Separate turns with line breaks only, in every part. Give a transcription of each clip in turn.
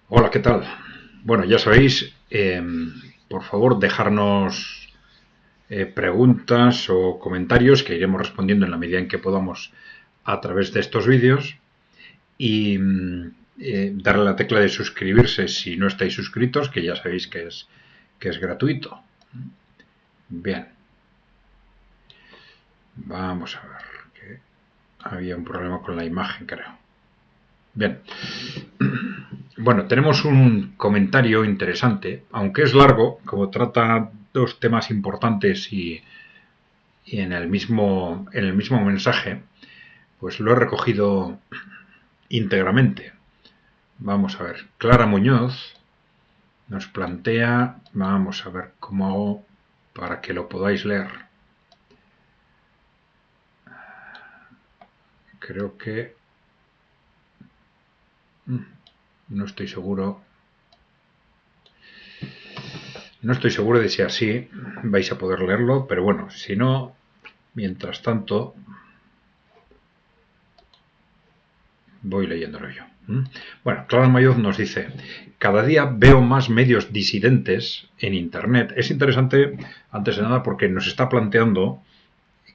Hola, ¿qué tal? Bueno, ya sabéis, por favor, dejarnos preguntas o comentarios que iremos respondiendo en la medida en que podamos a través de estos vídeos y darle a la tecla de suscribirse si no estáis suscritos, que ya sabéis que es gratuito. Bien, vamos a ver, que había un problema con la imagen, creo. Bien, bueno, tenemos un comentario interesante, aunque es largo, como trata dos temas importantes y en el mismo mensaje, pues lo he recogido íntegramente. Vamos a ver, Clara Muñoz nos plantea, vamos a ver cómo hago para que lo podáis leer. Creo que no estoy seguro. No estoy seguro de si así vais a poder leerlo, pero bueno, si no, mientras tanto, voy leyéndolo yo. Bueno, Clara Mayoz nos dice: cada día veo más medios disidentes en Internet. Es interesante, antes de nada, porque nos está planteando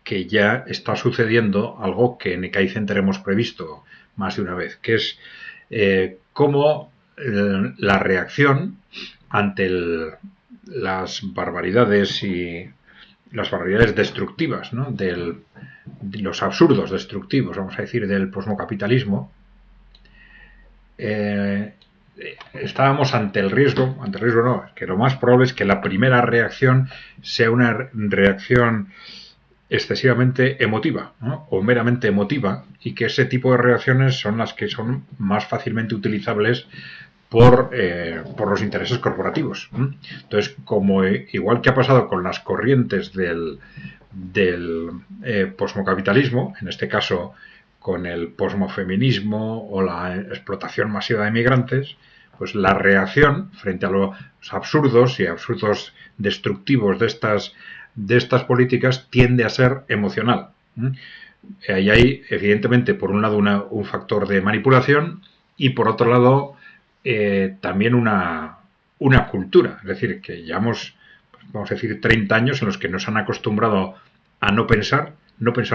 que ya está sucediendo algo que en ECAI Center hemos previsto más de una vez, que es cómo la reacción ante las barbaridades y las barbaridades destructivas, ¿no? De los absurdos destructivos, vamos a decir, del posmocapitalismo, eh, estábamos ante el riesgo no, que lo más probable es que la primera reacción sea una reacción excesivamente emotiva, ¿no? O meramente emotiva, y que ese tipo de reacciones son las que son más fácilmente utilizables por los intereses corporativos. Entonces, como igual que ha pasado con las corrientes del posmocapitalismo, en este caso con el posmofeminismo o la explotación masiva de migrantes, pues la reacción frente a los absurdos y absurdos destructivos de estas políticas tiende a ser emocional. Ahí hay, evidentemente, por un lado un factor de manipulación y por otro lado también una cultura. Es decir, que llevamos, vamos a decir, 30 años en los que nos han acostumbrado a no pensar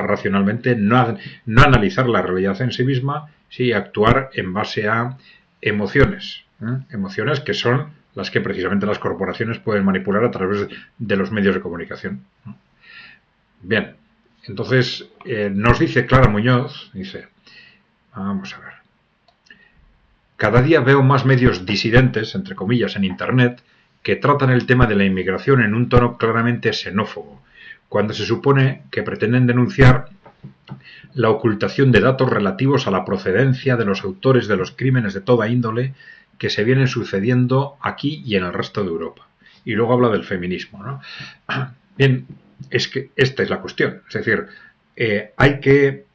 racionalmente, no analizar la realidad en sí misma, sí actuar en base a emociones. Emociones que son las que precisamente las corporaciones pueden manipular a través de los medios de comunicación. Bien, entonces nos dice Clara Muñoz, dice, vamos a ver, cada día veo más medios disidentes, entre comillas, en Internet, que tratan el tema de la inmigración en un tono claramente xenófobo, cuando se supone que pretenden denunciar la ocultación de datos relativos a la procedencia de los autores de los crímenes de toda índole que se vienen sucediendo aquí y en el resto de Europa. Y luego habla del feminismo, ¿no? Bien, es que esta es la cuestión. Es decir, hay que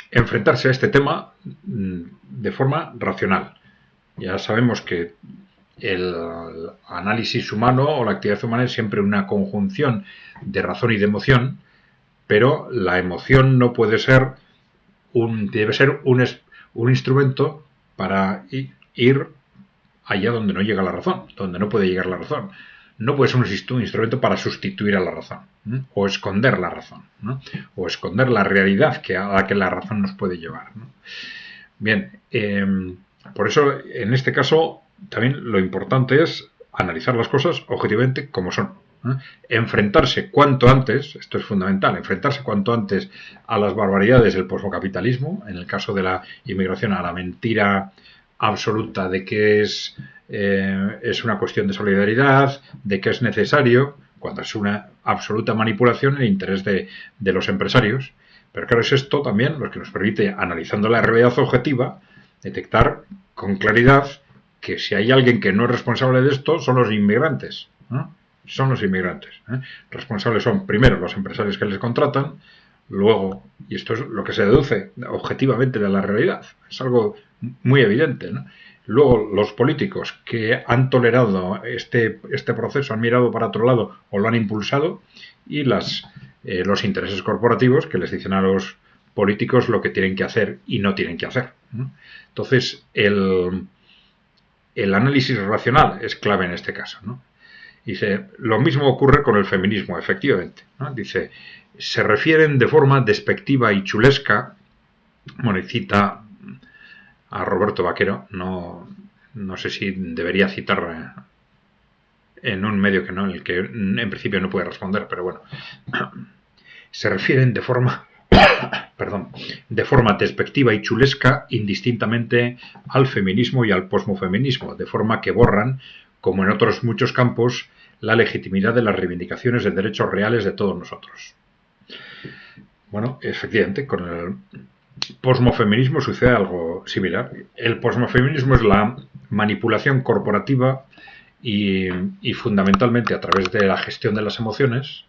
enfrentarse a este tema de forma racional. Ya sabemos que el análisis humano o la actividad humana es siempre una conjunción de razón y de emoción, pero la emoción no puede ser debe ser un instrumento para ir allá donde no llega la razón, donde no puede llegar la razón. No puede ser un instrumento para sustituir a la razón, ¿no? O esconder la razón, ¿no? O esconder la realidad a la que la razón nos puede llevar, ¿no? Bien, por eso en este caso también lo importante es analizar las cosas objetivamente como son. Enfrentarse cuanto antes, esto es fundamental, enfrentarse cuanto antes a las barbaridades del posmocapitalismo, en el caso de la inmigración, a la mentira absoluta de que es una cuestión de solidaridad, de que es necesario, cuando es una absoluta manipulación en el interés de los empresarios. Pero claro, es esto también lo que nos permite, analizando la realidad objetiva, detectar con claridad que si hay alguien que no es responsable de esto, son los inmigrantes. Son los inmigrantes. Responsables son, primero, los empresarios que les contratan, luego, y esto es lo que se deduce objetivamente de la realidad, es algo muy evidente, ¿no? Luego, los políticos que han tolerado este proceso, han mirado para otro lado o lo han impulsado, y los intereses corporativos que les dicen a los políticos lo que tienen que hacer y no tienen que hacer. ¿no? Entonces, el análisis racional es clave en este caso, ¿no? Dice, lo mismo ocurre con el feminismo, efectivamente, ¿no? Dice, se refieren de forma despectiva y chulesca, bueno, y cita a Roberto Vaquero, no sé si debería citar en un medio que no, en el que en principio no puede responder, pero bueno, se refieren de forma de forma despectiva y chulesca indistintamente al feminismo y al posmofeminismo, de forma que borran, como en otros muchos campos, la legitimidad de las reivindicaciones de derechos reales de todos nosotros. Bueno, efectivamente, con el posmofeminismo sucede algo similar. El posmofeminismo es la manipulación corporativa y fundamentalmente a través de la gestión de las emociones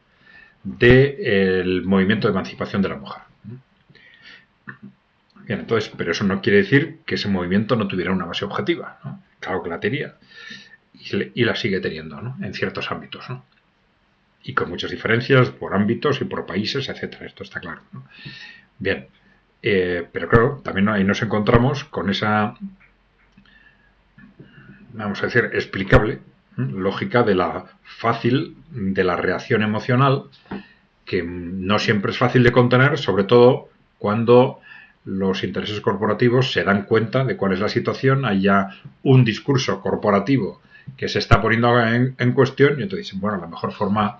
del movimiento de emancipación de la mujer. Bien, entonces, pero eso no quiere decir que ese movimiento no tuviera una base objetiva, ¿no? Claro que la tenía y la sigue teniendo, ¿no? En ciertos ámbitos, ¿no? Y con muchas diferencias por ámbitos y por países, etcétera. Esto está claro, ¿no? Bien, pero claro, también ahí nos encontramos con esa, vamos a decir, explicable lógica de la fácil, de la reacción emocional, que no siempre es fácil de contener, sobre todo cuando los intereses corporativos se dan cuenta de cuál es la situación, hay ya un discurso corporativo que se está poniendo en cuestión y entonces dicen, bueno, la mejor forma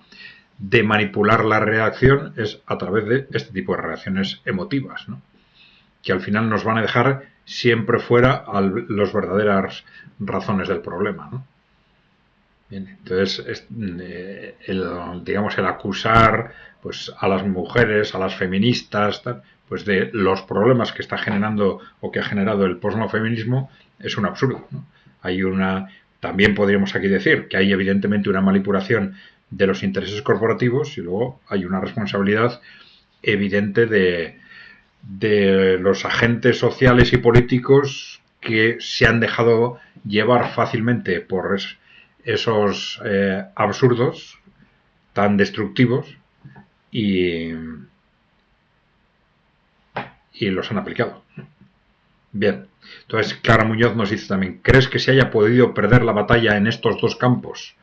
de manipular la reacción es a través de este tipo de reacciones emotivas, ¿no? Que al final nos van a dejar siempre fuera a las verdaderas razones del problema, ¿no? Bien, entonces, digamos, el acusar pues, a las mujeres, a las feministas, pues de los problemas que está generando o que ha generado el posmofeminismo es un absurdo, ¿no? Hay también podríamos aquí decir que hay evidentemente una manipulación de los intereses corporativos y luego hay una responsabilidad evidente de los agentes sociales y políticos que se han dejado llevar fácilmente por esos absurdos tan destructivos y los han aplicado. Bien, entonces Clara Muñoz nos dice también, ¿crees que se haya podido perder la batalla en estos dos campos?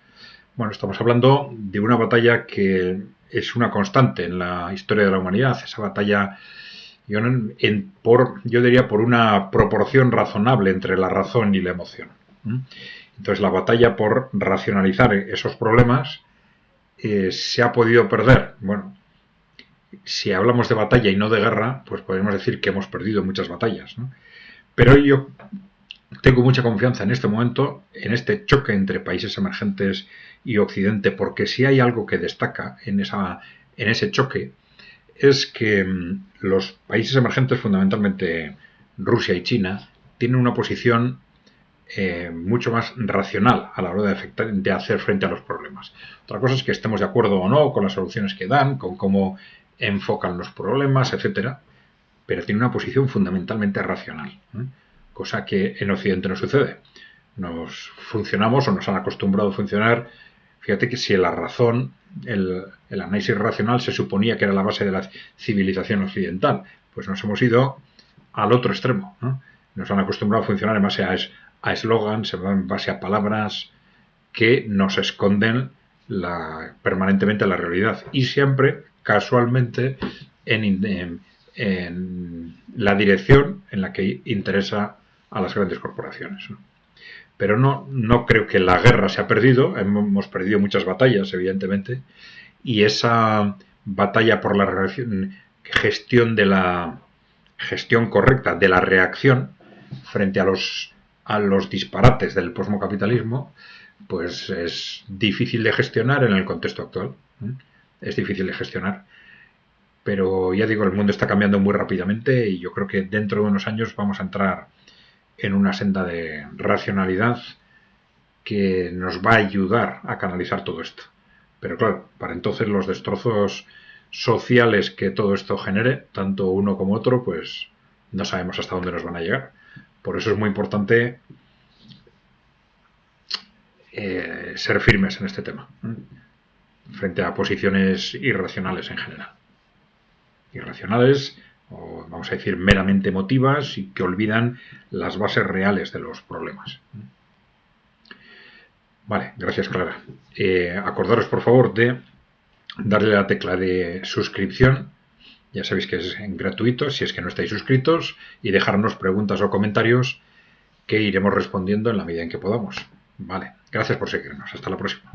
Bueno, estamos hablando de una batalla que es una constante en la historia de la humanidad, esa batalla yo diría por una proporción razonable entre la razón y la emoción. Entonces la batalla por racionalizar esos problemas se ha podido perder. Bueno, si hablamos de batalla y no de guerra, pues podemos decir que hemos perdido muchas batallas, ¿no? Pero yo tengo mucha confianza en este momento, en este choque entre países emergentes y Occidente, porque si hay algo que destaca en ese choque, es que los países emergentes, fundamentalmente Rusia y China, tienen una posición mucho más racional a la hora de hacer frente a los problemas. Otra cosa es que estemos de acuerdo o no con las soluciones que dan, con cómo enfocan los problemas, etcétera, pero tiene una posición fundamentalmente racional, cosa que en Occidente no sucede. Nos funcionamos o nos han acostumbrado a funcionar. Fíjate que si la razón, el análisis racional se suponía que era la base de la civilización occidental, pues nos hemos ido al otro extremo, ¿no? Nos han acostumbrado a funcionar en base a eslogans, en base a palabras que nos esconden permanentemente la realidad y siempre, casualmente, en la dirección en la que interesa a las grandes corporaciones, ¿no? Pero no creo que la guerra se ha perdido, hemos perdido muchas batallas, evidentemente, y esa batalla por la gestión de la gestión correcta de la reacción frente a los disparates del posmocapitalismo, pues es difícil de gestionar en el contexto actual. Es difícil de gestionar. Pero ya digo, el mundo está cambiando muy rápidamente y yo creo que dentro de unos años vamos a entrar en una senda de racionalidad que nos va a ayudar a canalizar todo esto. Pero claro, para entonces los destrozos sociales que todo esto genere, tanto uno como otro, pues no sabemos hasta dónde nos van a llegar. Por eso es muy importante ser firmes en este tema, frente a posiciones irracionales en general. Irracionales o vamos a decir meramente emotivas, y que olvidan las bases reales de los problemas. Vale, gracias, Clara. Acordaros, por favor, de darle a la tecla de suscripción. Ya sabéis que es gratuito si es que no estáis suscritos, y dejarnos preguntas o comentarios que iremos respondiendo en la medida en que podamos. Vale, gracias por seguirnos. Hasta la próxima.